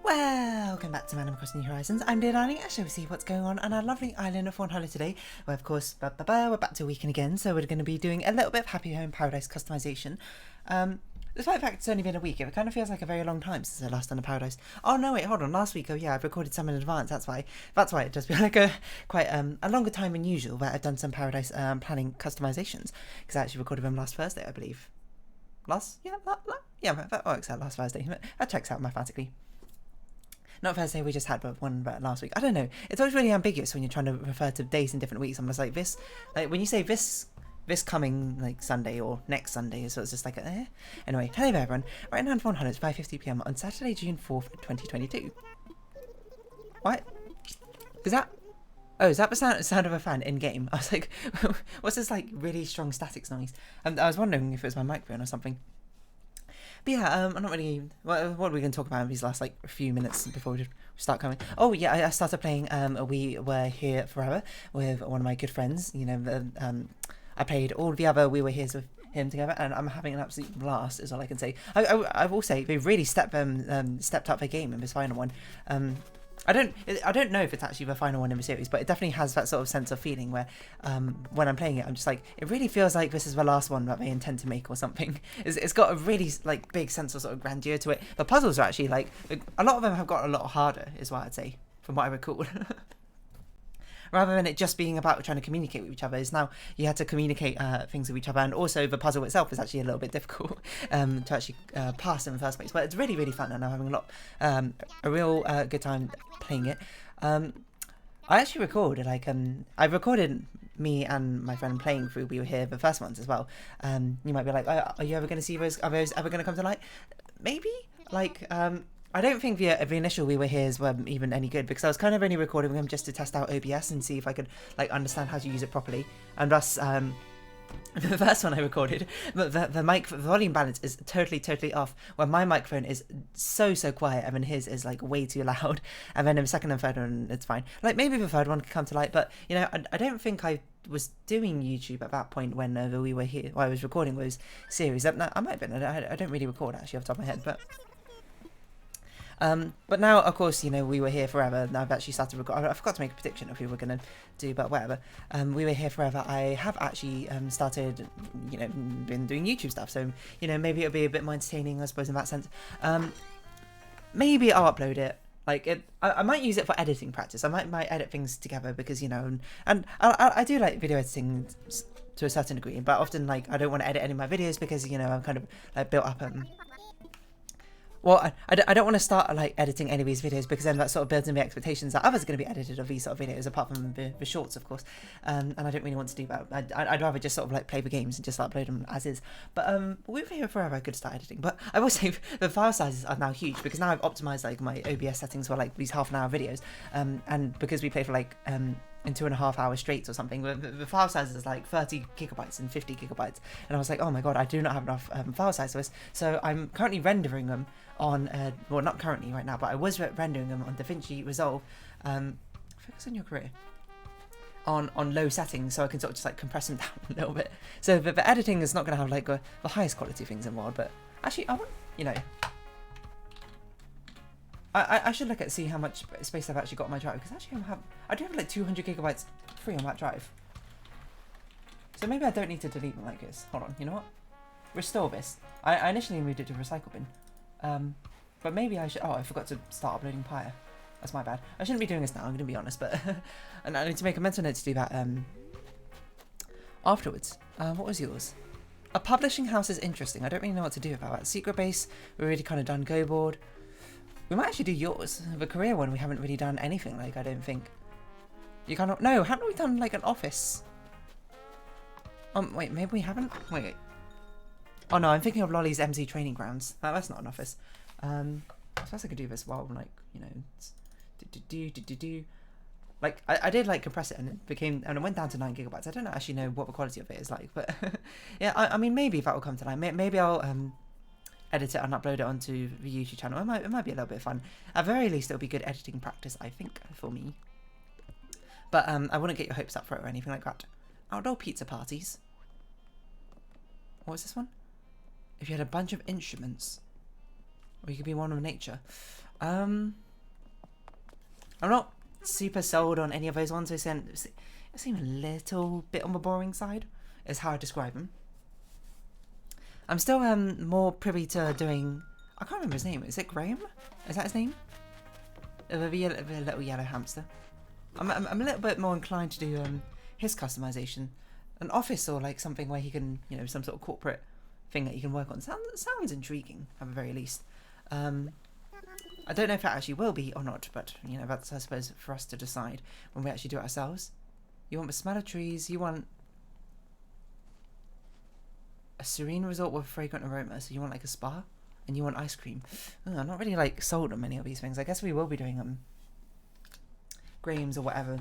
Welcome back to Animal Crossing New Horizons. I'm Delaney. I shall see what's going on our lovely island of Fawnhallow today. Where, of course, we're back to a weekend again, so we're going to be doing a little bit of Happy Home Paradise customization. Despite the fact it's only been a week, it kind of feels like a very long time since I last done a Paradise. Oh no, wait, hold on. Last week, oh yeah, I've recorded some in advance. That's why it does feel like quite a longer time than usual. Where I've done some Paradise planning customizations because I actually recorded them last Thursday, I believe. That works out last Thursday. That checks out mathematically. Not Thursday, we just had one last week. I don't know. It's always really ambiguous when you're trying to refer to days in different weeks. I'm just like this, like when you say this coming like Sunday or next Sunday, so it's just like Anyway, hello there everyone. Right now in Fawnhallow, it's 5:50 PM on Saturday, June 4th, 2022. What? Is that the sound of a fan in game? I was like, what's this like really strong statics noise? And I was wondering if it was my microphone or something. But yeah, I'm not really. What are we going to talk about in these last like few minutes before we start coming? Oh yeah, I started playing. We Were Here Forever with one of my good friends. You know, I played all the other We Were Here's with him together, and I'm having an absolute blast. Is all I can say. I will say they really stepped up their game in this final one. I don't know if it's actually the final one in the series, but it definitely has that sort of sense of feeling where when I'm playing it, I'm just like, it really feels like this is the last one that they intend to make or something. It's got a really like big sense of sort of grandeur to it. The puzzles are actually like, a lot of them have got a lot harder, is what I'd say, from what I recall. Rather than it just being about trying to communicate with each other, is now you had to communicate things with each other, and also the puzzle itself is actually a little bit difficult to actually pass in the first place. But it's really, really fun, and I'm having a real good time playing it. I actually recorded I recorded me and my friend playing through We Were Here, the first ones as well. You might be like, are you ever going to see those? Are those ever going to come to light? Maybe. I don't think the initial We Were Here's were even any good, because I was kind of only recording them just to test out OBS and see if I could like understand how to use it properly. And thus, the first one I recorded, the volume balance is totally off. Where my microphone is so quiet, and then his is like way too loud. And then in the second and third one, it's fine. Like maybe the third one could come to light, but you know, I don't think I was doing YouTube at that point when We Were Here. While I was recording those series. I might have been. I don't really record actually off the top of my head, but. But now, of course, you know, We Were Here Forever. Now I've actually started recording. I forgot to make a prediction of who we're going to do, but whatever. We Were Here Forever. I have actually started, you know, been doing YouTube stuff. So, you know, maybe it'll be a bit more entertaining, I suppose, in that sense. Maybe I'll upload it. I might use it for editing practice. I might edit things together because, you know, and I do like video editing to a certain degree, but often, like, I don't want to edit any of my videos because, you know, I'm kind of, like, built up Well, I don't want to start like editing any of these videos, because then that sort of builds in the expectations that others are going to be edited of these sort of videos, apart from the shorts, of course. And I don't really want to do that. I'd rather just sort of like play the games and just upload them as is. But We Were Here Forever, I could start editing. But I will say the file sizes are now huge, because now I've optimized like my OBS settings for like these half-an-hour videos. And because we play for like in 2.5 hours straight or something, the file size is like 30 gigabytes and 50 gigabytes, and I was like, oh my god, I do not have enough file size for this. So I'm currently rendering them on well, not currently right now, but I was rendering them on DaVinci Resolve. Focus on your career. On low settings, so I can sort of just like compress them down a little bit. So the editing is not going to have like the highest quality things involved, but actually I want, you know, I should look at see how much space I've actually got on my drive, because actually I do have like 200 gigabytes free on that drive. So maybe I don't need to delete them like this. Hold on, you know what? Restore this. I initially moved it to recycle bin. But maybe I should. Oh, I forgot to start uploading Pyre. That's my bad. I shouldn't be doing this now, I'm going to be honest, but and I need to make a mental note to do that afterwards. What was yours? A publishing house is interesting. I don't really know what to do about that. Secret base, we're already kind of done. Go board. We might actually do yours. The career one, we haven't really done anything like, I don't think. You kind of... No, haven't we done like an office? Wait, maybe we haven't? Wait. Oh no, I'm thinking of Lolly's MC training grounds. That's not an office. I suppose I could do this while, like, you know, like, I did like compress it, and it became, and it went down to 9 gigabytes. I don't actually know what the quality of it is like, but yeah, I mean, maybe that will come to light. Maybe I'll edit it and upload it onto the YouTube channel. It might be a little bit of fun. At the very least, it'll be good editing practice, I think, for me. But I wouldn't get your hopes up for it or anything like that. Outdoor pizza parties. What was this one? If you had a bunch of instruments, or you could be one with nature. I'm not super sold on any of those ones. They seem a little bit on the boring side, is how I describe them. I'm still more privy to doing. I can't remember his name. Is it Graham? Is that his name? The little yellow hamster. I'm a little bit more inclined to do his customization, an office or like something where he can, you know, some sort of corporate thing that he can work on. Sounds intriguing at the very least. I don't know if it actually will be or not, but you know, that's I suppose for us to decide when we actually do it ourselves. You want the smell of trees. You want a serene resort with fragrant aroma. So you want like a spa, and you want ice cream. I'm not really like sold on many of these things. I guess we will be doing Graham's or whatever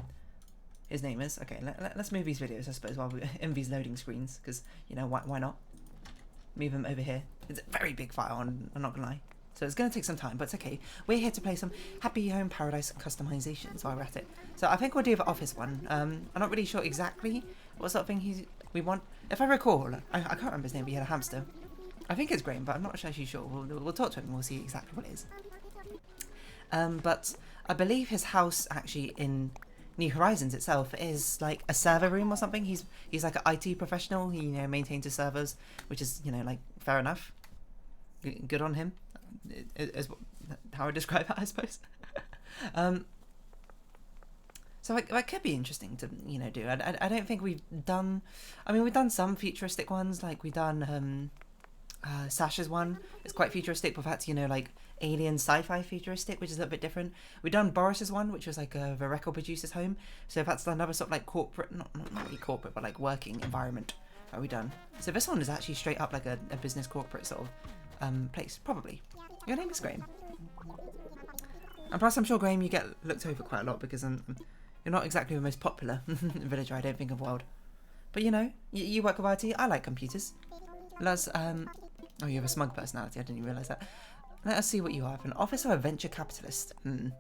his name is. Okay, let's move these videos, I suppose, while we're in these loading screens, because you know why not? Move them over here. It's a very big file, I'm not gonna lie. So it's going to take some time, but it's okay. We're here to play some Happy Home Paradise customizations while we're at it. So I think we'll do the office one. I'm not really sure exactly what sort of thing we want. If I recall, I can't remember his name, but he had a hamster. I think it's Graham, but I'm not actually sure. We'll talk to him and we'll see exactly what it is. But I believe his house actually in New Horizons itself is like a server room or something. He's like an IT professional. He, you know, maintains his servers, which is, you know, like fair enough. Good on him. Is how I describe it, I suppose. So that could be interesting to, you know, do. I don't think we've done. I mean, we've done some futuristic ones, like we've done Sasha's one. It's quite futuristic, but that's, you know, like alien sci-fi futuristic, which is a little bit different. We've done Boris's one, which was like the record producer's home. So that's another sort of like corporate, not really corporate, but like working environment that we've done. So this one is actually straight up like a business corporate sort of place, probably. Your name is Graham. And plus, I'm sure, Graham, you get looked over quite a lot because you're not exactly the most popular villager, I don't think, of the world. But, you know, you work with IT. I like computers. Let's, oh, you have a smug personality. I didn't even realise that. Let us see what you are. An officer or a venture capitalist? We'll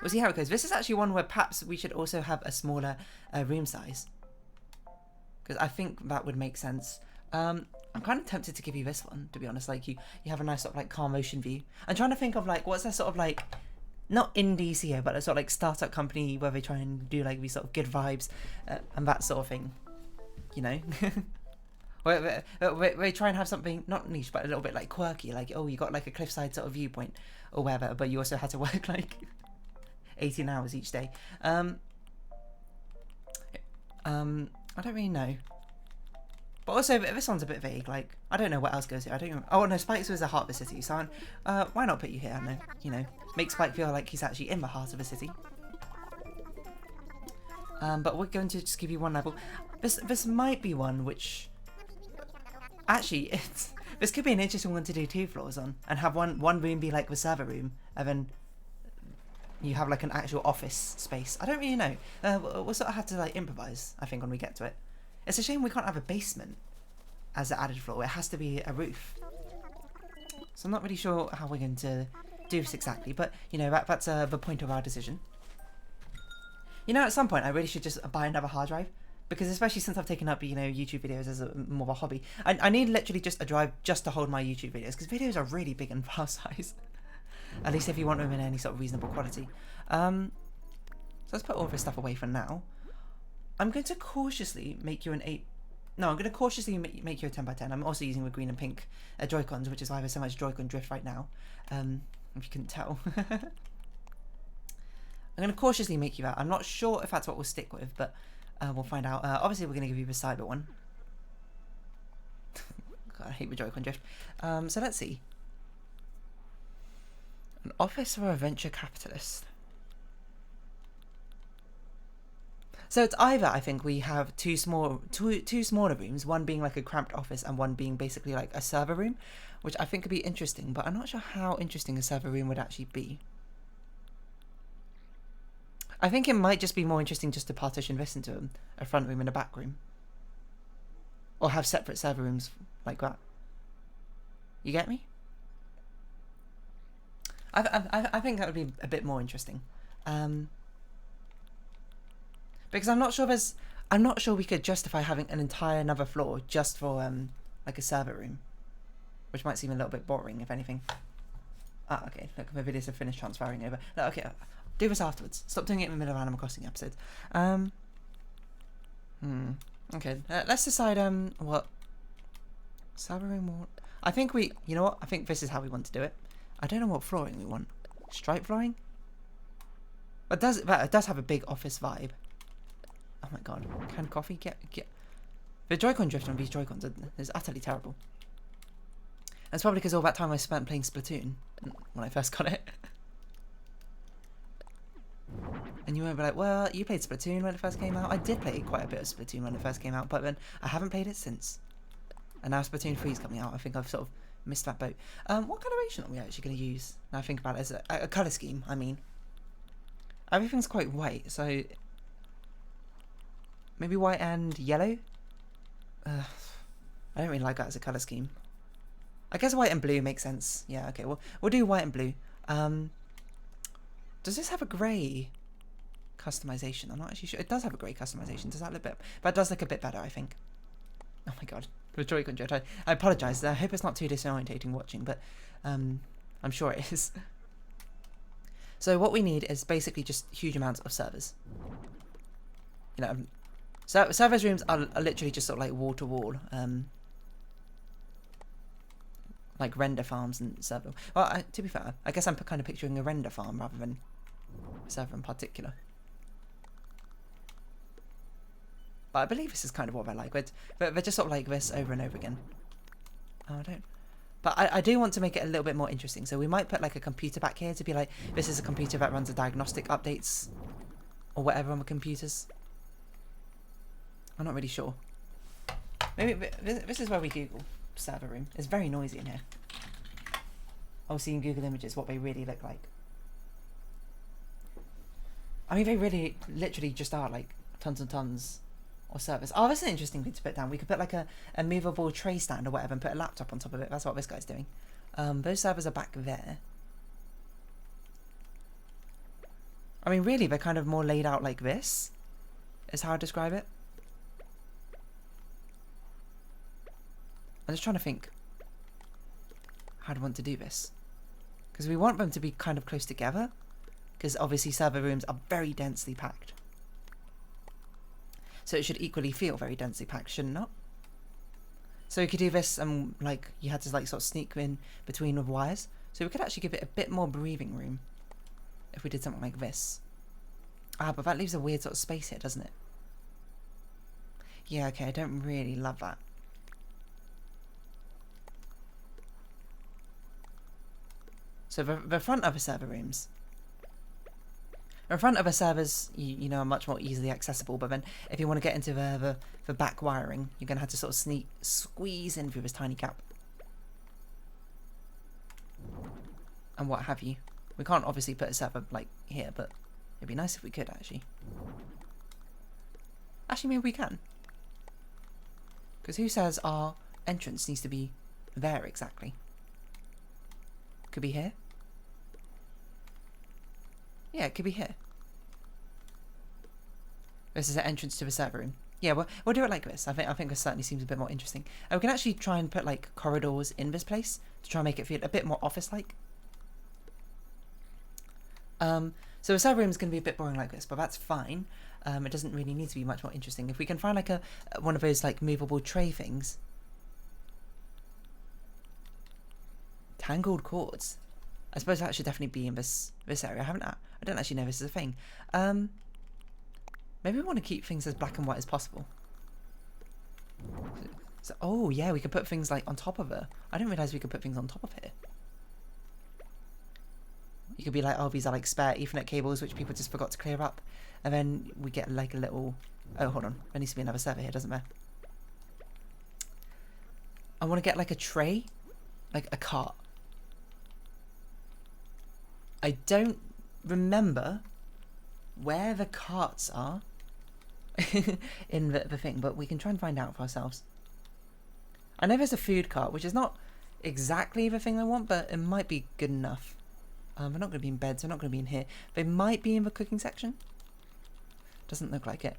see how it goes. This is actually one where perhaps we should also have a smaller room size. Because I think that would make sense. I'm kind of tempted to give you this one, to be honest. Like, you have a nice sort of like calm ocean view. I'm trying to think of like, what's that sort of like, not indie CEO, but a sort of like startup company where they try and do like these sort of good vibes and that sort of thing, you know? we try and have something, not niche, but a little bit like quirky, like, oh, you got like a cliffside sort of viewpoint or whatever, but you also had to work like 18 hours each day. I don't really know. But also, this one's a bit vague. Like, I don't know what else goes here. I don't even... Oh, no, Spike's was the heart of the city. So, why not put you here? I know, you know, make Spike feel like he's actually in the heart of the city. But we're going to just give you one level. This might be one which... Actually, this could be an interesting one to do 2 floors on. And have one room be like the server room. And then you have like an actual office space. I don't really know. We'll sort of have to like improvise, I think, when we get to it. It's a shame we can't have a basement as an added floor. It has to be a roof. So I'm not really sure how we're going to do this exactly, but, you know, that's the point of our decision. You know, at some point, I really should just buy another hard drive, because especially since I've taken up, you know, YouTube videos as more of a hobby, I need literally just a drive just to hold my YouTube videos, because videos are really big and file size. At least if you want them in any sort of reasonable quality. So let's put all this stuff away for now. I'm going to cautiously make you an 8... No, I'm going to cautiously make you a 10 by 10. I'm also using the green and pink Joy-Cons, which is why there's so much Joy-Con drift right now. If you couldn't tell. I'm going to cautiously make you that. I'm not sure if that's what we'll stick with, but we'll find out. Obviously, we're going to give you the cyber one. God, I hate the Joy-Con drift. So let's see. An office or a venture capitalist? So it's either, I think, we have two smaller rooms, one being like a cramped office and one being basically like a server room, which I think could be interesting, but I'm not sure how interesting a server room would actually be. I think it might just be more interesting just to partition this into a front room and a back room. Or have separate server rooms like that. You get me? I think that would be a bit more interesting. Because I'm not sure we could justify having an entire another floor just for like a server room, which might seem a little bit boring, if anything. Ah, okay, look, my videos have finished transferring over. No, okay, do this afterwards. Stop doing it in the middle of Animal Crossing episodes. Okay, let's decide, what server room we want. I think you know what? I think this is how we want to do it. I don't know what flooring we want. Stripe flooring? But it does have a big office vibe. Oh my god, canned coffee? Get. The Joy-Con drift on these Joy-Cons is utterly terrible. That's probably because all that time I spent playing Splatoon when I first got it. And you won't be like, well, you played Splatoon when it first came out. I did play quite a bit of Splatoon when it first came out, but then I haven't played it since. And now Splatoon 3 is coming out. I think I've sort of missed that boat. What coloration are we actually going to use? Now I think about it as a colour scheme, I mean. Everything's quite white, so maybe white and yellow? I don't really like that as a colour scheme. I guess white and blue makes sense. Yeah, okay, we'll do white and blue. Does this have a grey customization? I'm not actually sure. It does have a grey customization. Does that look better? But it does look a bit better, I think. Oh my god. The Joy-Con drift. I apologise. I hope it's not too disorientating watching, but I'm sure it is. So what we need is basically just huge amounts of servers. You know, servers rooms are literally just sort of like wall to wall. Like render farms and server. Well, to be fair, I guess I'm kind of picturing a render farm rather than a server in particular. But I believe this is kind of what I like. But they're just sort of like this over and over again. Oh, I don't. But I do want to make it a little bit more interesting. So we might put like a computer back here to be like, this is a computer that runs the diagnostic updates or whatever on the computers. I'm not really sure. Maybe this is where we Google server room. It's very noisy in here. I'll see in Google Images what they really look like. I mean, they really literally just are like tons and tons of servers. Oh, that's an interesting thing to put down. We could put like a movable tray stand or whatever and put a laptop on top of it. That's what this guy's doing. Those servers are back there. I mean, really, they're kind of more laid out like this, is how I describe it. I'm just trying to think how do I want to do this. Because we want them to be kind of close together. Because obviously server rooms are very densely packed. So it should equally feel very densely packed, shouldn't it not? So we could do this and like you had to like sort of sneak in between with wires. So we could actually give it a bit more breathing room if we did something like this. Ah, but that leaves a weird sort of space here, doesn't it? Yeah, okay, I don't really love that. So the front of the server rooms. The front of the servers, you know, are much more easily accessible, but then if you want to get into the back wiring, you're going to have to sort of squeeze in through this tiny gap. And what have you. We can't obviously put a server, like, here, but it'd be nice if we could, actually. Actually, maybe we can. Because who says our entrance needs to be there exactly? Could be here. Yeah, it could be here. This is an entrance to the server room. Yeah, we'll do it like this. I think this certainly seems a bit more interesting. And we can actually try and put like corridors in this place to try and make it feel a bit more office-like. So the server room is going to be a bit boring like this, but that's fine. It doesn't really need to be much more interesting. If we can find like one of those like movable tray things. Tangled cords. I suppose that should definitely be in this area. I don't actually know this is a thing. Maybe we want to keep things as black and white as possible. So, oh yeah, we could put things like on top of it. I didn't realise we could put things on top of here. You could be like, oh, these are like spare Ethernet cables which people just forgot to clear up, and then we get like a little. Oh, hold on, there needs to be another server here, doesn't there? I want to get like a tray, like a cart. I don't remember where the carts are in the thing, but we can try and find out for ourselves. I know there's a food cart, which is not exactly the thing I want, but it might be good enough. They're not going to be in beds, they're not going to be in here. They might be in the cooking section. Doesn't look like it.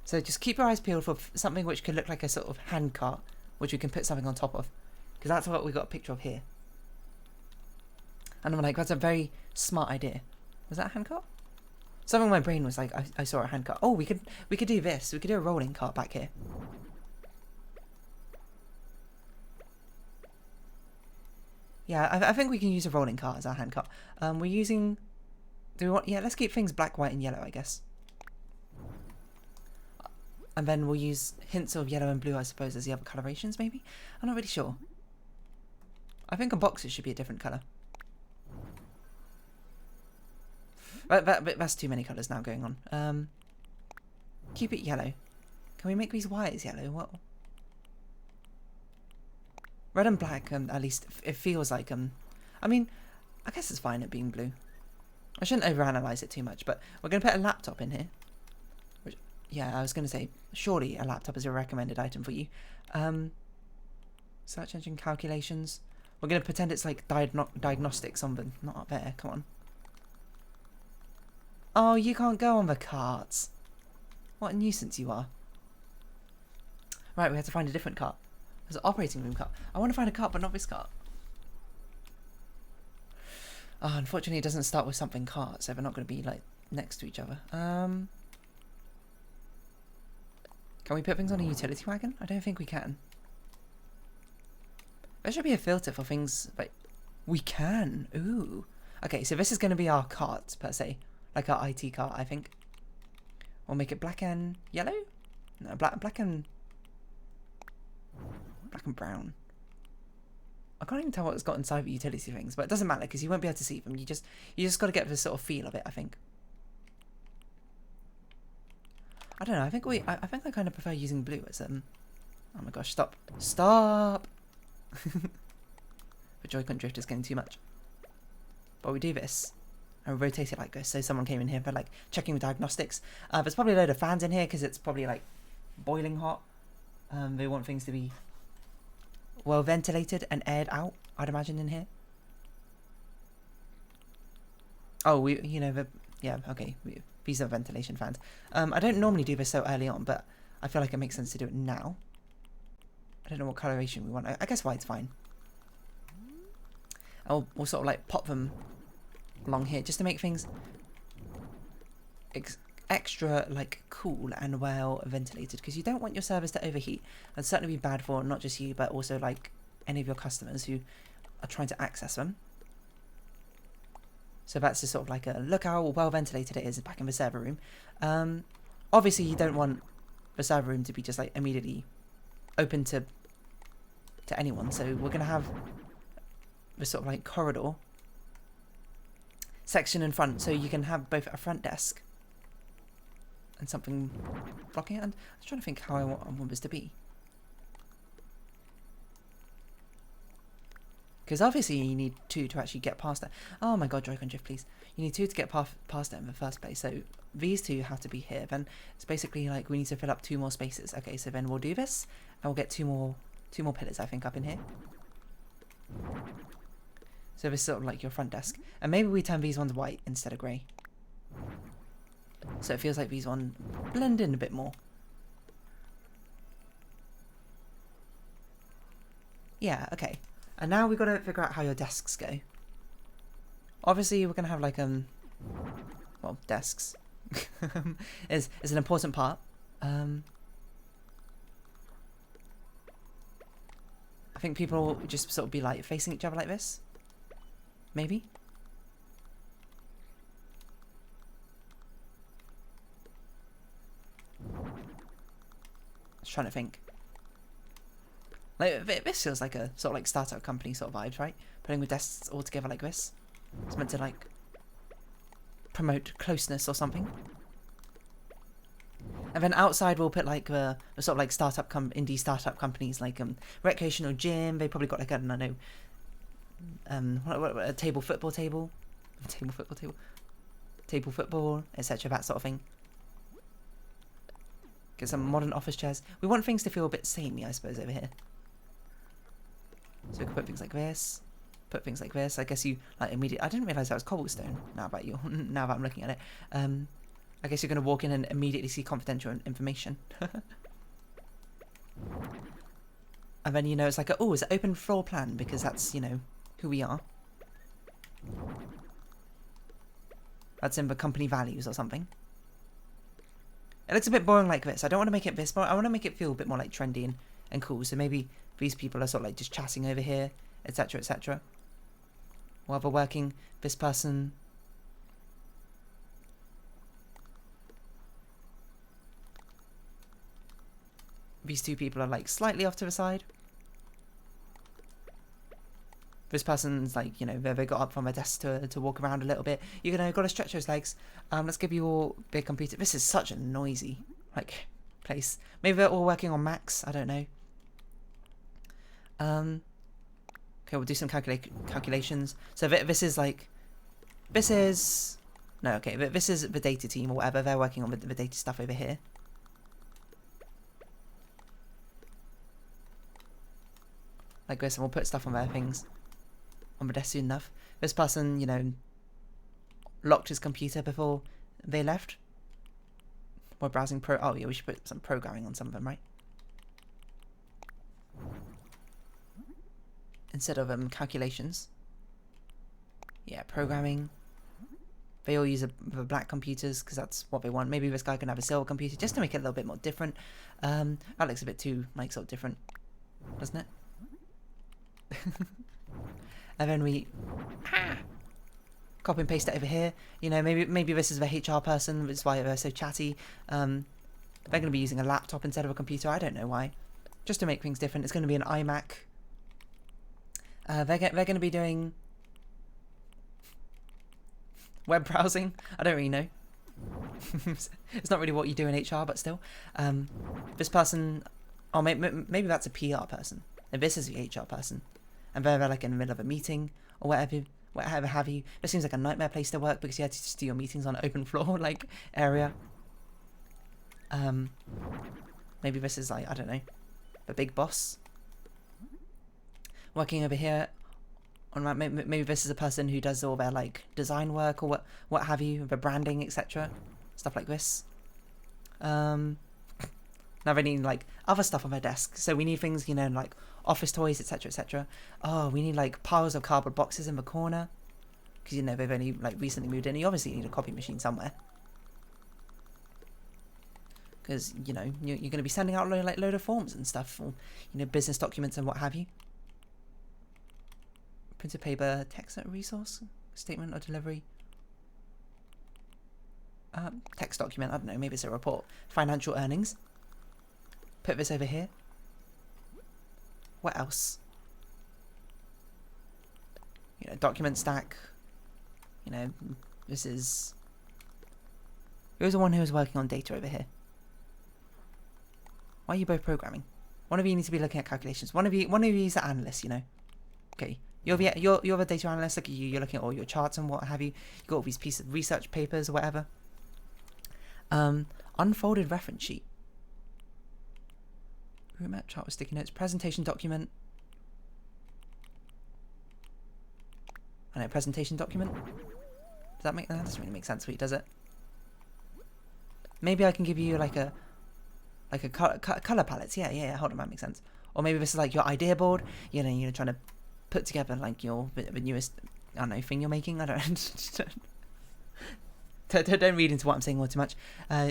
So just keep your eyes peeled for something which could look like a sort of hand cart, which we can put something on top of. because that's what we got a picture of here. And I'm like, that's a very smart idea. Was that a handcart? Something in my brain was like, I saw a handcart. Oh, we could do this. We could do a rolling cart back here. Yeah, I think we can use a rolling cart as our handcart. We're using... Do we want... Yeah, let's keep things black, white, and yellow, I guess. And then we'll use hints of yellow and blue, I suppose, as the other colorations, maybe? I'm not really sure. I think on boxes should be a different colour. That's too many colours now going on. Keep it yellow. Can we make these wires yellow? What? Red and black, at least it feels like, I mean, I guess it's fine at being blue. I shouldn't overanalyze it too much, but we're going to put a laptop in here. Which, yeah, I was going to say, surely a laptop is a recommended item for you. Search engine calculations. We're going to pretend it's like diagnostics on the, not up there, come on. Oh, you can't go on the carts. What a nuisance you are. Right, we have to find a different cart. There's an operating room cart. I want to find a cart, but not this cart. Oh, unfortunately, it doesn't start with something cart, so they're not going to be, like, next to each other. Can we put things on a utility wagon? I don't think we can. There should be a filter for things, like... We can! Ooh! Okay, so this is going to be our cart, per se. Like our IT cart, I think. We'll make it black and yellow? No, black and brown. I can't even tell what's got inside the utility things, but it doesn't matter because you won't be able to see them. You just got to get the sort of feel of it, I think. I don't know. I think I kind of prefer using blue as oh my gosh! Stop! The Joy-Con drift is getting too much. But we do this. And rotate it like this, so someone came in here for like checking with diagnostics. There's probably a load of fans in here because it's probably like boiling hot. They want things to be well ventilated and aired out, I'd imagine, in here. Oh, yeah, okay. These are ventilation fans. I don't normally do this so early on, but I feel like it makes sense to do it now. I don't know what coloration we want. I guess white's fine. We'll sort of like pop them along here just to make things extra like cool and well ventilated, because you don't want your servers to overheat. That'd certainly be bad for not just you but also like any of your customers who are trying to access them. So that's just sort of like a look how well ventilated it is back in the server room. Obviously you don't want the server room to be just like immediately open to anyone, so we're gonna have the sort of like corridor section in front, so you can have both a front desk and something blocking it. And I was trying to think how I want this to be, because obviously you need two to actually get past that. Oh my god, Joy-Con drift, please. You need two to get past it in the first place, so these two have to be here. Then it's basically like we need to fill up 2 more spaces. Okay, so then we'll do this and we'll get two more pillars, I think, up in here. So this is sort of like your front desk. And maybe we turn these ones white instead of grey. So it feels like these ones blend in a bit more. Yeah, okay. And now we've got to figure out how your desks go. Obviously we're going to have like, well, desks is an important part. I think people will just sort of be like facing each other like this. Maybe? I was trying to think. Like, this feels like a sort of like startup company sort of vibes, right? Putting the desks all together like this. It's meant to like promote closeness or something. And then outside we'll put like the sort of like indie startup companies, like recreational gym. They probably got like, I don't know, a table football, etc., that sort of thing. Get some modern office chairs. We want things to feel a bit samey, I suppose, over here. So we can put things like this. Put things like this. I guess you like immediately. I didn't realise that was cobblestone. Now that I'm looking at it. I guess you're going to walk in and immediately see confidential information. And then, you know, it's like, oh, it's an open floor plan because that's, you know, who we are. That's in the company values or something. It looks a bit boring like this. I don't want to make it this, but I want to make it feel a bit more like trendy and cool. So maybe these people are sort of like just chatting over here, etc., etc. While they're working, this person... These two people are like slightly off to the side. This person's like, you know, they got up from their desk to walk around a little bit. You're gonna gotta stretch those legs. Let's give you all big computer. This is such a noisy like place. Maybe they're all working on Macs. I don't know. Okay, we'll do some calculations. So this is like, this is this is the data team or whatever. They're working on the data stuff over here. Like this, and we'll put stuff on their things on the desk soon enough. This person, you know, locked his computer before they left. We're browsing oh yeah, we should put some programming on some of them, right? Instead of calculations. Yeah, programming. They all use the black computers because that's what they want. Maybe this guy can have a silver computer just to make it a little bit more different. That looks a bit too like sort of different, doesn't it? And then we copy and paste it over here. You know, maybe this is the HR person, which is why they're so chatty. They're going to be using a laptop instead of a computer. I don't know why. Just to make things different. It's going to be an iMac. They're going to be doing web browsing. I don't really know. It's not really what you do in HR, but still. This person, oh, maybe that's a PR person. And this is the HR person. And they're like in the middle of a meeting or whatever have you. This seems like a nightmare place to work because you had to just do your meetings on an open floor like area. Maybe this is like, I don't know, the big boss. Working over here on maybe this is a person who does all their like design work or what have you, the branding, etc. Stuff like this. Now they need like other stuff on their desk. So we need things, you know, like office toys, etc., etc. Oh, we need like piles of cardboard boxes in the corner because, you know, they've only like recently moved in. You obviously need a copy machine somewhere because, you know, you're going to be sending out like load of forms and stuff, or, you know, business documents and what have you. Printed paper, text resource, statement or delivery. Text document, I don't know, maybe it's a report. Financial earnings. Put this over here. What else? You know, document stack. You know, this is... Who's the one who was working on data over here? Why are you both programming? One of you needs to be looking at calculations. One of you is the analyst, you know. Okay, you're the data analyst. Look at you. You're looking at all your charts and what have you. You got all these pieces of research papers or whatever. Unfolded reference sheet. Route map, chart with sticky notes, presentation document. I know, presentation document. Does that make... That doesn't really make sense for you, does it? Maybe I can give you like a color palettes. Yeah. Hold on, that makes sense. Or maybe this is like your idea board. You know, you're trying to put together like your the newest, I don't know, thing you're making. I don't. Don't read into what I'm saying all too much.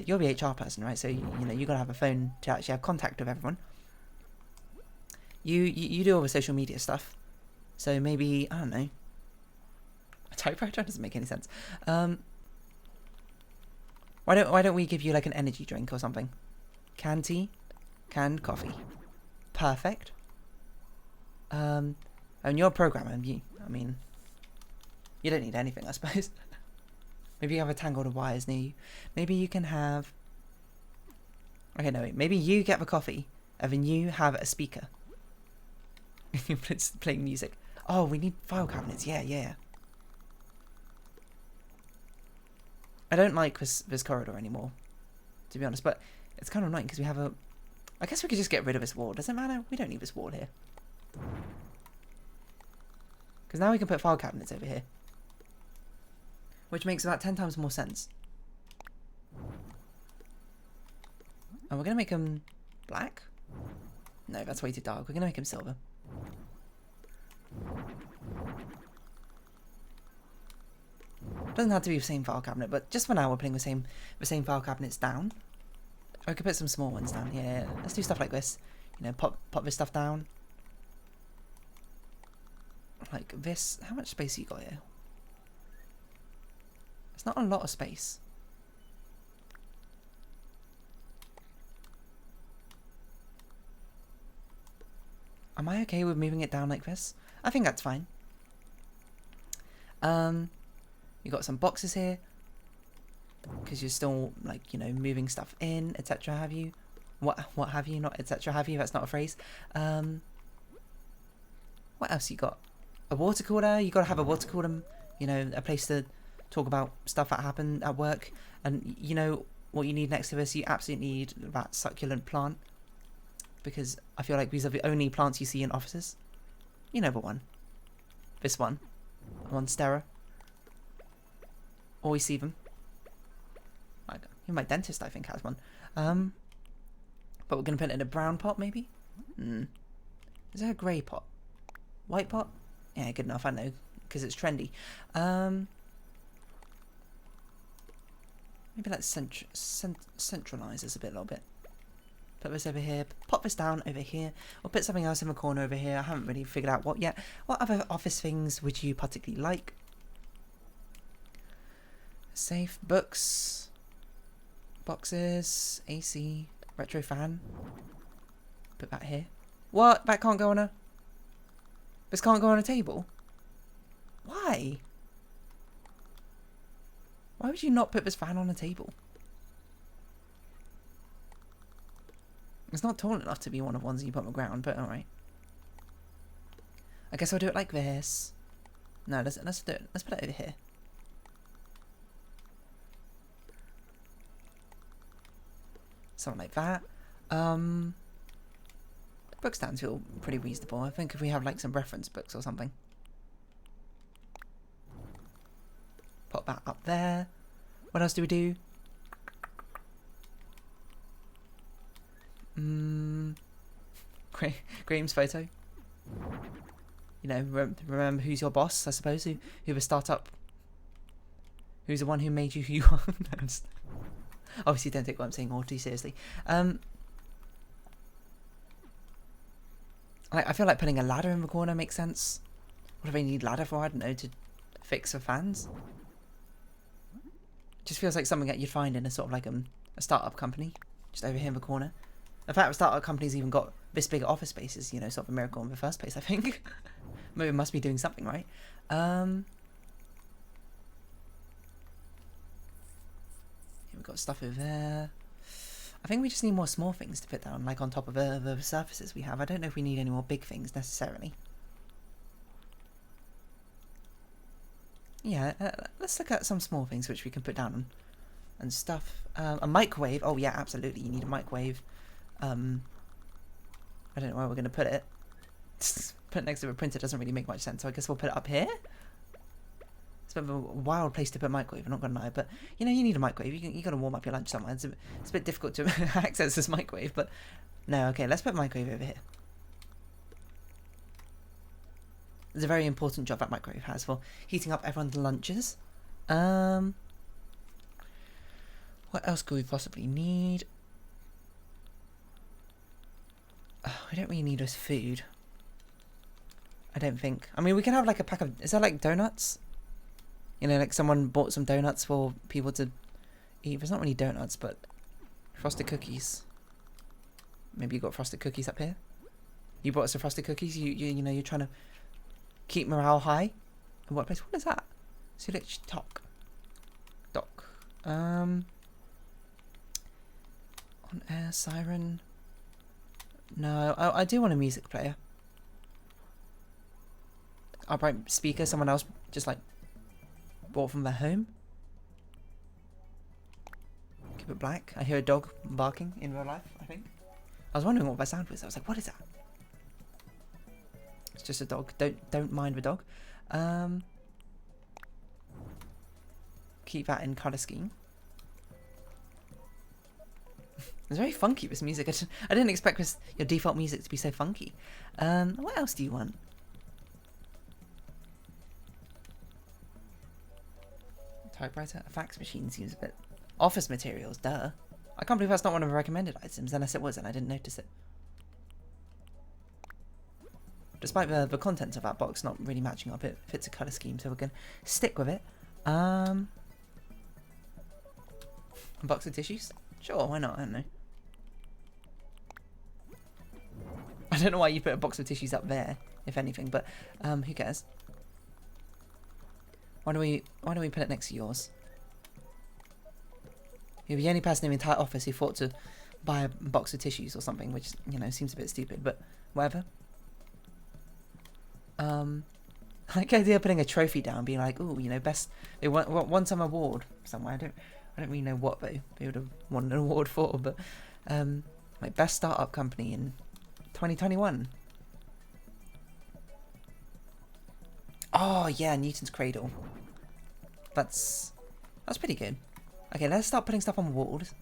You're the HR person, right? So you know you gotta have a phone to actually have contact with everyone. You do all the social media stuff. So maybe, I don't know. A typewriter doesn't make any sense. Why don't we give you like an energy drink or something? Canned tea, canned coffee. Perfect. And you're a programmer. I mean, you don't need anything, I suppose. Maybe you have a tangled of wires near you. Maybe you can have... Okay, no, wait. Maybe you get the coffee, and then you have a speaker. It's playing music. Oh, we need file cabinets. Yeah. I don't like this corridor anymore, to be honest, but it's kind of annoying because we have a... I guess we could just get rid of this wall. Doesn't matter. We don't need this wall here. Because now we can put file cabinets over here. Which makes about 10 times more sense. And we're going to make them black. No, that's way too dark. We're gonna make him silver. Doesn't have to be the same file cabinet, but just for now we're putting the same file cabinets down. Or I could put some small ones down here. Let's do stuff like this. You know, pop this stuff down. Like this. How much space you got here? It's not a lot of space. Am I okay with moving it down like this? I think that's fine. You got some boxes here because you're still, like, you know, moving stuff in, etc. Have you? What have you? Not etc. Have you? That's not a phrase. What else you got? A water cooler. You got to have a water cooler. You know, a place to talk about stuff that happened at work. And you know what you need next to this? You absolutely need that succulent plant, because I feel like these are the only plants you see in offices. You know the one. This one. Monstera. Always see them. Even my dentist, I think, has one. But we're going to put it in a brown pot, maybe? Is there a grey pot? White pot? Yeah, good enough, I know, because it's trendy. Maybe let's centralise this a little bit. Put this over here, pop this down over here, or put something else in the corner over here. I haven't really figured out what yet. What other office things would you particularly like? Safe, books, boxes, AC, retro fan. Put that here. What? That can't go on a... This can't go on a table? Why? Why would you not put this fan on a table? It's not tall enough to be one of the ones you put on the ground, but alright. I guess I'll do it like this. No, let's do it. Let's put it over here. Something like that. Book stands feel pretty reasonable. I think if we have like some reference books or something. Pop that up there. What else do we do? Graham's photo. You know, remember who's your boss, I suppose. Who the startup. Who's the one who made you who you are. Obviously, don't take what I'm saying all too seriously. I feel like putting a ladder in the corner makes sense. What do they need ladder for? I don't know, to fix the fans. Just feels like something that you'd find in a sort of like a startup company, just over here in the corner. In fact, startup companies even got this big office spaces, you know, sort of a miracle in the first place, I think. Maybe it must be doing something right. We've got stuff over there. I think we just need more small things to put down, like on top of the surfaces we have. I don't know if we need any more big things necessarily. Yeah, let's look at some small things which we can put down and stuff. A microwave. Oh yeah, absolutely. You need a microwave. I don't know where we're going to put it. Put it next to a printer doesn't really make much sense, so I guess we'll put it up here. It's a bit of a wild place to put a microwave, I'm not going to lie, but you know, you need a microwave. You got to warm up your lunch somewhere. It's a bit difficult to access this microwave, but no, okay, let's put a microwave over here. It's a very important job that microwave has for heating up everyone's lunches. What else could we possibly need? Oh, we don't really need this food. I don't think. I mean, we can have like a pack of... Is that like donuts? You know, like someone bought some donuts for people to eat. There's not really donuts, but frosted cookies. Maybe you got frosted cookies up here. You brought us some frosted cookies. You know, you're trying to keep morale high. In what place? What is that? Select dock. On air siren. No, I do want a music player. Upright speaker. Someone else just like bought from their home. Keep it black. I hear a dog barking in real life, I think. I was wondering what that sound was. I was like, what is that? It's just a dog. Don't mind the dog. Keep that in colour scheme. It's very funky, this music. I didn't expect your default music to be so funky. What else do you want? Typewriter? A fax machine seems a bit... Office materials, duh. I can't believe that's not one of the recommended items, unless it was and I didn't notice it. Despite the contents of that box not really matching up, it fits a colour scheme, so we're going to stick with it. A box of tissues? Sure, why not? I don't know. I don't know why you put a box of tissues up there, if anything, but who cares? Why don't we put it next to yours? You're the only person in the entire office who thought to buy a box of tissues or something, which, you know, seems a bit stupid, but whatever. I like the idea of putting a trophy down, being like, oh, you know, best, they won some award somewhere. I don't really know what they would have won an award for, but like best startup company in 2021. Oh yeah, Newton's Cradle. That's pretty good. Okay, let's start putting stuff on walls.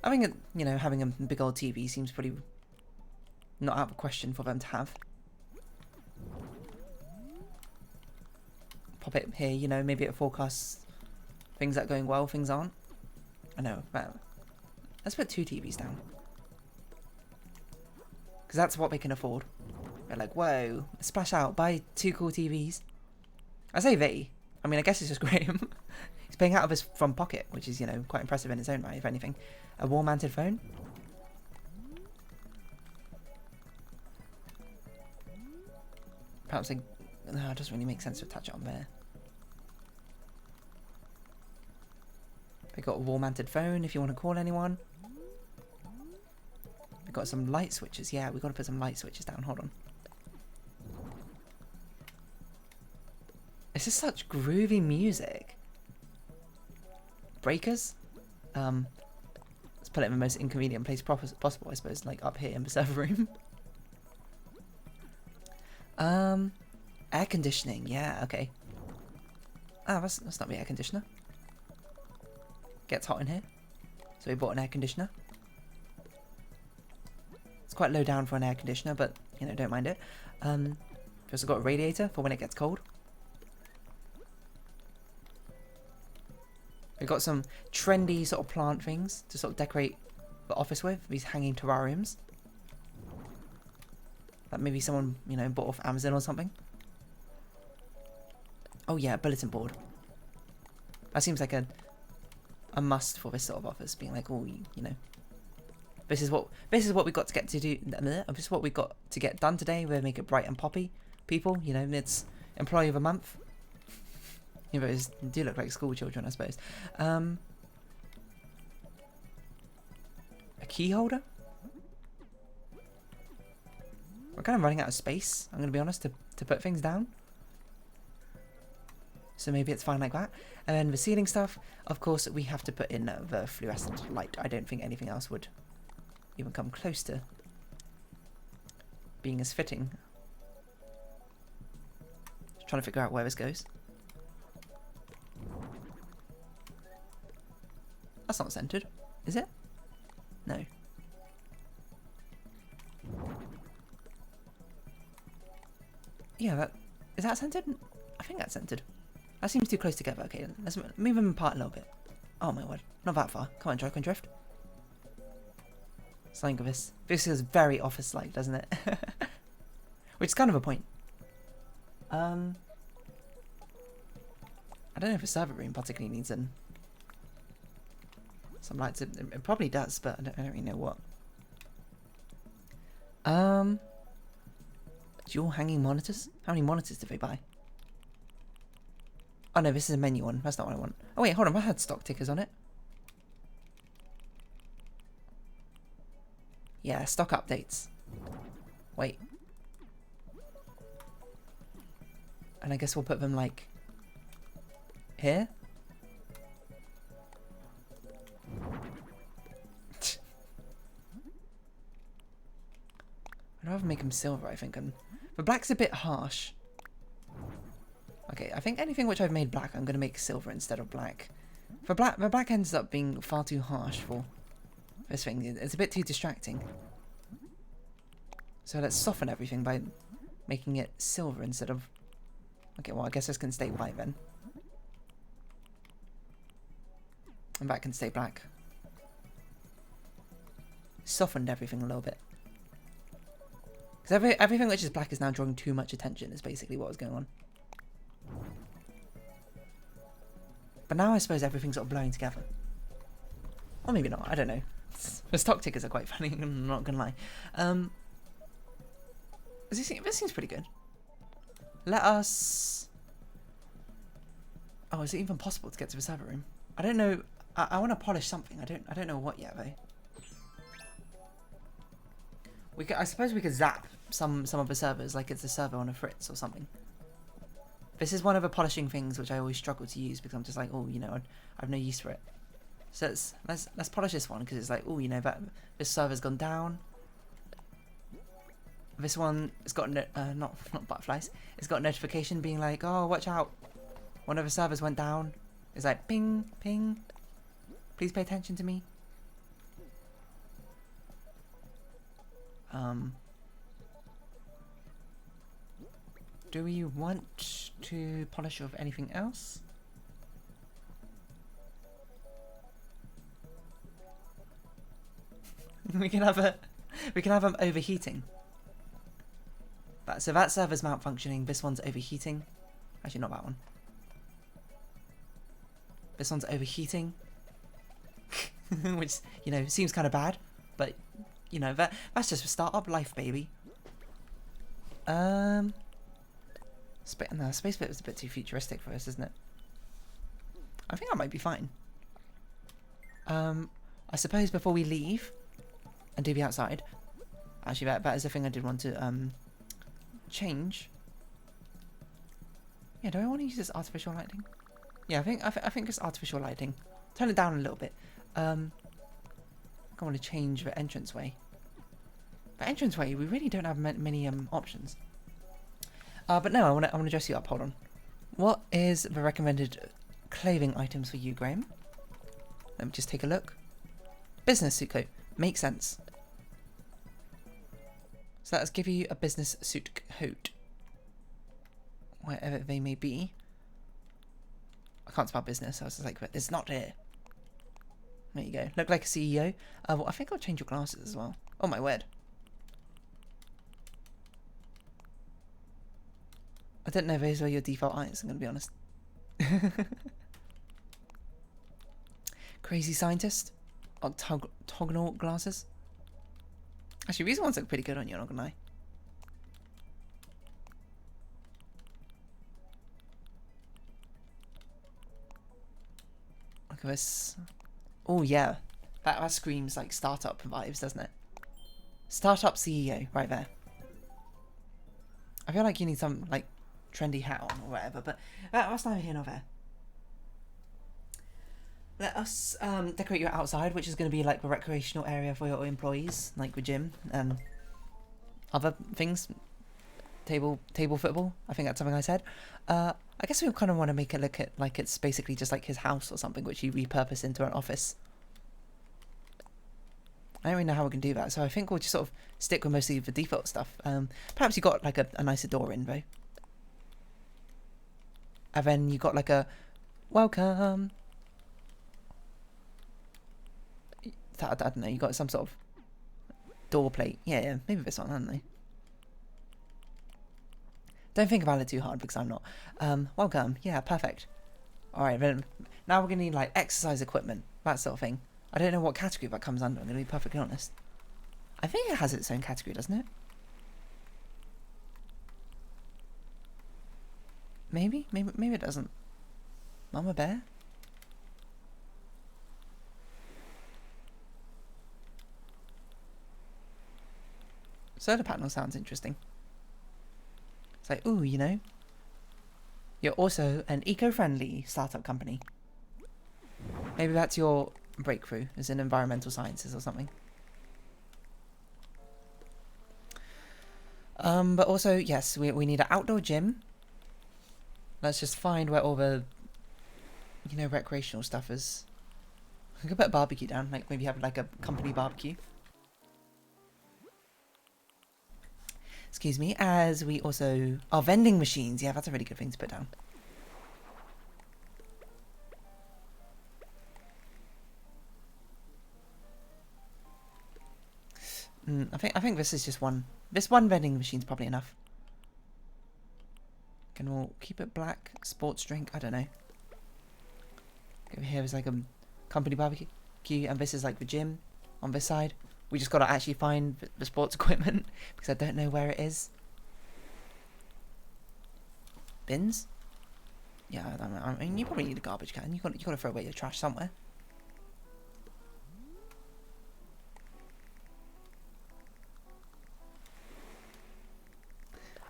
I think, you know, having a big old TV seems pretty not out of the question for them to have. Pop it here, you know, maybe it forecasts things that are going well, things aren't. I know, but let's put 2 TVs down. Because that's what they can afford. They're like, whoa, splash out, buy 2 cool TVs. I say they. I mean, I guess it's just Graham. He's paying out of his front pocket, which is, you know, quite impressive in its own right, if anything. A wall-mounted phone. Perhaps, like, no, it doesn't really make sense to attach it on there. They got a wall-mounted phone if you want to call anyone. We got some light switches. Yeah, we got to put some light switches down. Hold on. This is such groovy music. Breakers. Let's put it in the most inconvenient place possible, I suppose, like up here in the server room. Air conditioning. Yeah, okay. Ah, that's not the air conditioner. Gets hot in here, so we bought an air conditioner. It's quite low down for an air conditioner, but, you know, don't mind it. We've also got a radiator for when it gets cold. We've got some trendy sort of plant things to sort of decorate the office with, these hanging terrariums. That maybe someone, you know, bought off Amazon or something. Oh yeah, bulletin board. That seems like a must for this sort of office, being like, oh, you know, this is what we got to get to do. This is what we got to get done today. We'll make it bright and poppy. People, you know, it's employee of the month. You know, they do look like school children, I suppose. A key holder. We're kind of running out of space, I'm going to be honest, to put things down. So maybe it's fine like that. And then the ceiling stuff, of course, we have to put in the fluorescent light. I don't think anything else would even come close to being as fitting. Just trying to figure out where this goes. That's not centered, is it? No. Yeah, is that centered? I think that's centered. That seems too close together. Okay, let's move them apart a little bit. Oh my word, not that far. Come on, Joke and Drift. Something of this. This is very office-like, doesn't it? Which is kind of a point. I don't know if a server room particularly needs some lights. It probably does, but I don't really know what. Dual hanging monitors? How many monitors did they buy? Oh no, this is a menu one. That's not what I want. Oh wait, hold on. I had stock tickers on it. Yeah, stock updates. Wait. And I guess we'll put them like here. I'd rather make them silver, I think. But black's a bit harsh. Okay, I think anything which I've made black, I'm going to make silver instead of black. For black, the black ends up being far too harsh for this thing. It's a bit too distracting. So let's soften everything by making it silver instead of... Okay, well, I guess this can stay white then. And that can stay black. Softened everything a little bit. Because everything which is black is now drawing too much attention, is basically what was going on. But now I suppose everything's sort of blurring together. Or maybe not, I don't know. The stock tickers are quite funny, I'm not going to lie. This seems pretty good. Let us... Oh, is it even possible to get to the server room? I don't know. I want to polish something. I don't know what yet, though. I suppose we could zap some of the servers, like it's a server on a fritz or something. This is one of the polishing things which I always struggle to use because I'm just like, oh, you know, I've no use for it. So let's polish this one because it's like, oh, you know, that this server's gone down. This one has got not butterflies. It's got a notification being like, oh, watch out, one of the servers went down. It's like ping, ping. Please pay attention to me. Do we want to polish of anything else? we can have them overheating. So that server's malfunctioning. This one's overheating. Actually, not that one. This one's overheating, which, you know, seems kind of bad, but you know, that's just a startup life, baby. No, space bit was a bit too futuristic for us, isn't it? I think that might be fine. I suppose before we leave and do the outside, actually that is a thing I did want to change. Yeah, do I want to use this artificial lighting? Yeah, I think it's artificial lighting. Turn it down a little bit. I want to change the entranceway. The entranceway, we really don't have many options. But no, I want to dress you up. Hold on. What is the recommended clothing items for you, Graham? Let me just take a look. Business suit coat. Makes sense. So let's give you a business suit coat. Wherever they may be. I can't spell business, so I was just like, it's not here. There you go. Look like a CEO. Well, I think I'll change your glasses as well. Oh my word. I don't know if those are your default eyes, I'm going to be honest. Crazy scientist. Octagonal glasses. Actually, these ones look pretty good on you, I'm not going to lie. Look at this. Oh yeah, that screams like startup vibes, doesn't it? Startup CEO, right there. I feel like you need some like trendy hat on or whatever, but that's neither here nor there. Let us decorate your outside, which is going to be like the recreational area for your employees, like the gym and other things. Table football. I think that's something I said. I guess we kind of want to make it look like it's basically just like his house or something, which you repurpose into an office. I don't really know how we can do that, so I think we'll just sort of stick with mostly the default stuff. Perhaps you got like a nicer door in though. And then you got like a welcome. I don't know, you got some sort of door plate. Yeah, maybe this one, I don't know. Don't think about it too hard because I'm not. Welcome. Yeah, perfect. Alright, then now we're going to need like exercise equipment, that sort of thing. I don't know what category that comes under, I'm going to be perfectly honest. I think it has its own category, doesn't it? Maybe it doesn't. Mama Bear? Solar panel sounds interesting. It's like, ooh, you know, you're also an eco-friendly startup company. Maybe that's your breakthrough, as in environmental sciences or something. But also, yes, we need an outdoor gym. Let's just find where all the, you know, recreational stuff is. I could put a barbecue down, like maybe have like a company barbecue. Excuse me, as we also... Oh, vending machines. Yeah, that's a really good thing to put down. I think this is just one. This one vending machine's probably enough. Can we'll keep it black. Sports drink. I don't know. Over here is like a company barbecue, and this is like the gym on this side. We just gotta actually find the sports equipment because I don't know where it is. Bins. Yeah, I mean you probably need a garbage can. You gotta throw away your trash somewhere.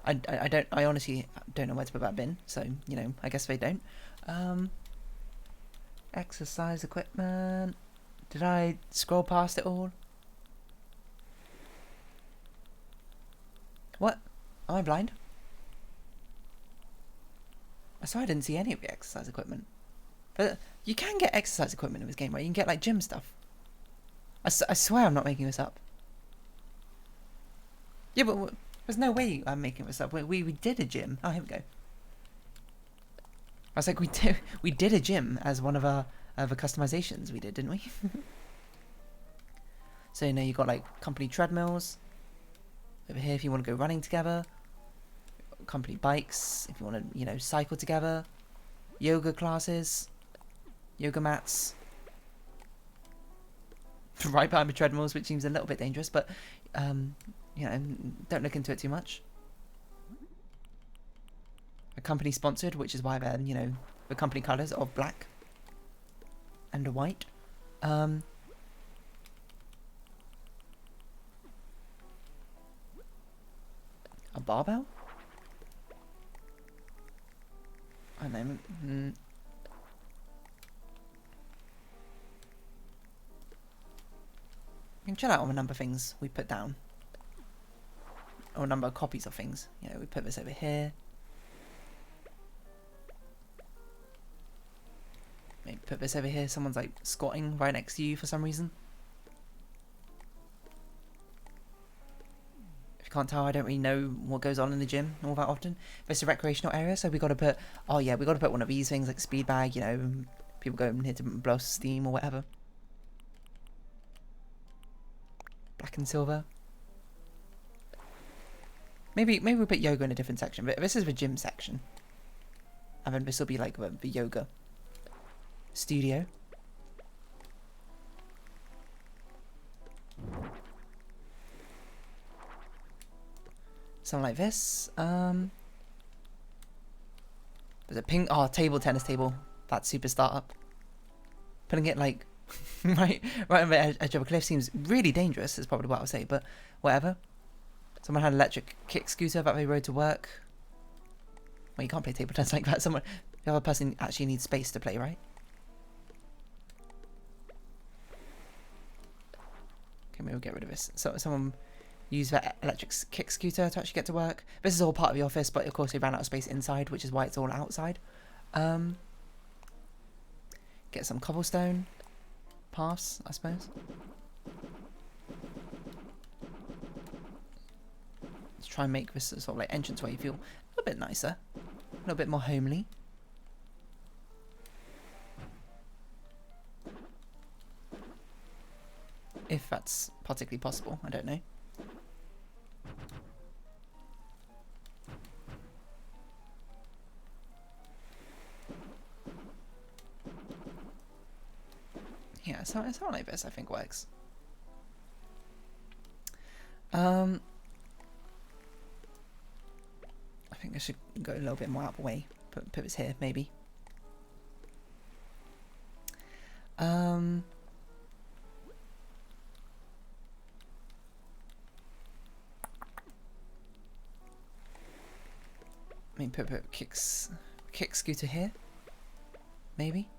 I honestly don't know where to put that bin, so, you know, I guess they don't. Exercise equipment. Did I scroll past it all? What? Am I blind? I swear I didn't see any of the exercise equipment. But you can get exercise equipment in this game, right? You can get, like, gym stuff. I swear I'm not making this up. Yeah, but... There's no way I'm making this up. We did a gym. Oh, here we go. I was like, we did a gym as one of our the customizations we did, didn't we? So, you know, you got like company treadmills over here if you want to go running together. Company bikes if you want to, you know, cycle together. Yoga classes, yoga mats. Right behind the treadmills, which seems a little bit dangerous, but you know, don't look into it too much. A company sponsored, which is why they're, you know, the company colours of black and white. A barbell? I don't know. You can chill out on a number of things we put down. Or a number of copies of things. You know, we put this over here. Maybe put this over here. Someone's like squatting right next to you for some reason. If you can't tell, I don't really know what goes on in the gym all that often. This is a recreational area, so we got to put... Oh yeah, we got to put one of these things like a speed bag, you know, people go in here to blow steam or whatever. Black and silver. Maybe we put yoga in a different section, but this is the gym section. And then this will be like the yoga studio. Something like this. There's a ping... Oh, table tennis table. That's super startup. Putting it like right on the edge of a cliff seems really dangerous, is probably what I would say, but whatever. Someone had an electric kick scooter that they rode to work. Well, you can't play table tennis like that. The other person actually needs space to play, right? Okay, maybe we'll get rid of this. So someone used that electric kick scooter to actually get to work. This is all part of the office, but of course they ran out of space inside, which is why it's all outside. Get some cobblestone paths, I suppose. Let's try and make this sort of like entranceway feel a little bit nicer, a little bit more homely. If that's particularly possible, I don't know. Yeah, something like this I think works. I think I should go a little bit more out of the way. Put this here, maybe. Maybe put kick scooter here. Maybe.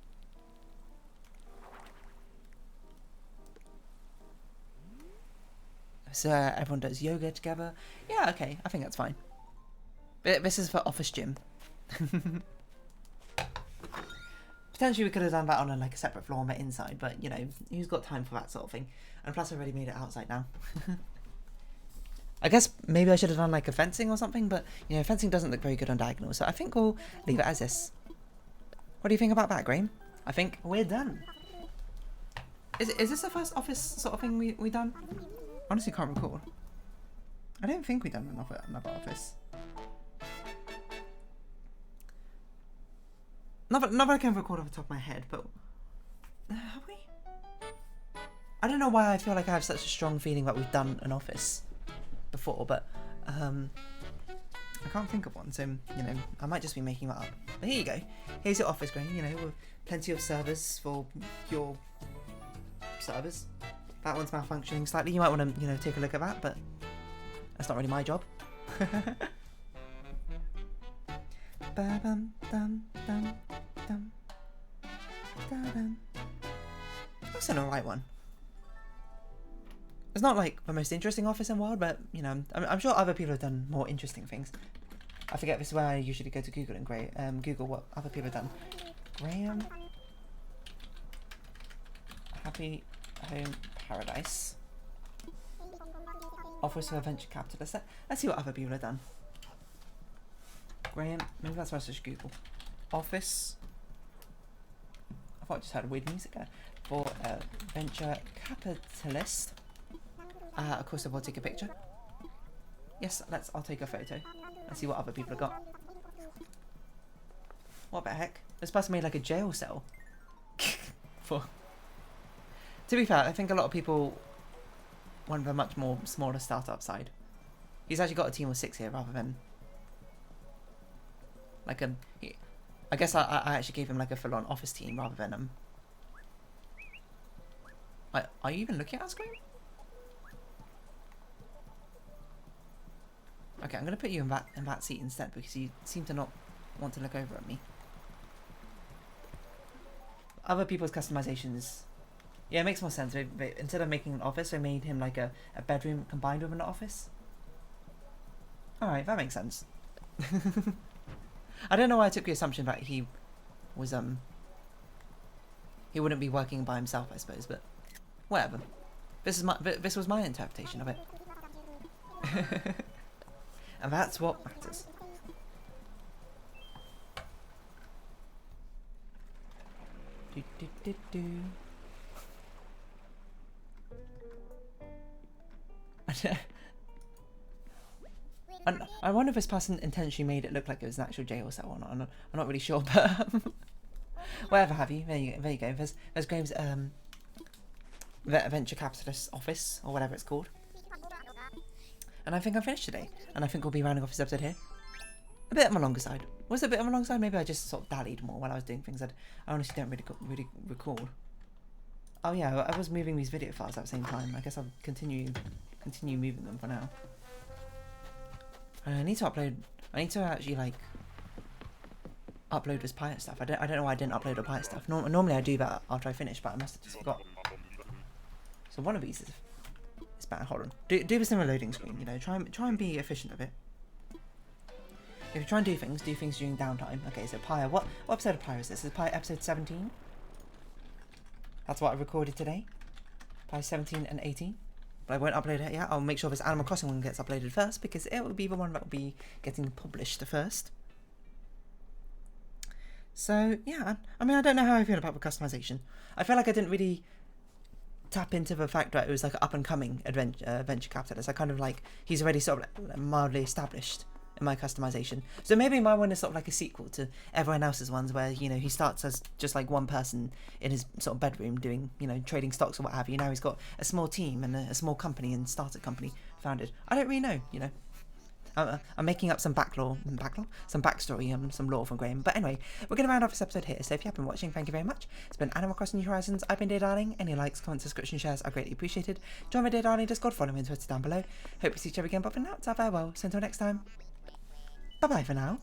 So everyone does yoga together. Yeah, okay, I think that's fine. But this is for office gym. Potentially we could have done that on like a separate floor on the inside, but you know, who's got time for that sort of thing? And plus I already made it outside now. I guess maybe I should have done like a fencing or something, but you know, fencing doesn't look very good on diagonal, so I think we'll leave it as this. What do you think about that, Graham? I think we're done. Is this the first office sort of thing we done? Honestly, can't recall. I don't think we've done another office. Not that I can record off the top of my head, but have we? I don't know why I feel like I have such a strong feeling that we've done an office before, but I can't think of one, so you know, I might just be making that up. But here you go. Here's your office, Graham. You know, with plenty of servers for your servers. That one's malfunctioning slightly. You might want to, you know, take a look at that, but that's not really my job. That's an alright one. It's not like the most interesting office in the world, but you know, I'm sure other people have done more interesting things. I forget, this is where I usually go to Google and Google what other people have done. Graham Happy Home Paradise Office for Venture Capitalist. Let's see what other people have done. Graham, maybe that's why I searched Google. Office. I thought I just heard weird music there. For a venture capitalist. Of course, I will take a picture. Yes, I'll take a photo. Let's see what other people have got. What the heck? This person made like a jail cell. To be fair, I think a lot of people want a much more smaller startup side. He's actually got a team of 6 here rather than like I guess I actually gave him like a full-on office team rather than are you even looking at our screen? Okay, I'm gonna put you in that seat instead because you seem to not want to look over at me. Other people's customizations, yeah, it makes more sense. Instead of making an office, they made him like a bedroom combined with an office. Alright, that makes sense. I don't know why I took the assumption that he was he wouldn't be working by himself, I suppose, but whatever. This was my interpretation of it. And that's what matters. I wonder if this person intentionally made it look like it was an actual jail cell or not. I'm not really sure, but whatever have you. There you go. There's Graham's venture capitalist office or whatever it's called. And I think I'm finished today. And I think we'll be rounding off this episode here. A bit on the longer side. Was it a bit on the longer side? Maybe I just sort of dallied more while I was doing things that I honestly don't really recall. Oh yeah, I was moving these video files at the same time. I guess I'll continue moving them for now. I need to upload. I need to actually like upload this pirate stuff. I don't know why I didn't upload the pirate stuff. Normally I do that after I finish, but I must have just forgot. So one of these is better. Hold on. Do this in a loading screen. You know, try and be efficient of it. If you try and do things during downtime. Okay, so Pyre. What episode of Pyre is this? Is Pyre episode 17? That's what I recorded today. Pyre 17 and 18. But I won't upload it yet. I'll make sure this Animal Crossing one gets uploaded first because it will be the one that will be getting published first. So yeah, I mean, I don't know how I feel about the customization. I feel like I didn't really tap into the fact that it was like an up and coming venture capitalist. I kind of like he's already sort of like mildly established in my customization. So maybe my one is sort of like a sequel to everyone else's ones where, you know, he starts as just like one person in his sort of bedroom doing, you know, trading stocks or what have you. Now he's got a small team and a small company and startup company founded. I don't really know, you know. I'm making up some some backstory, some lore from Graham. But anyway, we're going to round off this episode here. So if you have been watching, thank you very much. It's been Animal Crossing New Horizons. I've been Dear Darling. Any likes, comments, subscription, shares are greatly appreciated. Join my Dear Darling Discord, follow me on Twitter down below. Hope to see each other again, but for now, it's our farewell. So until next time, bye-bye for now.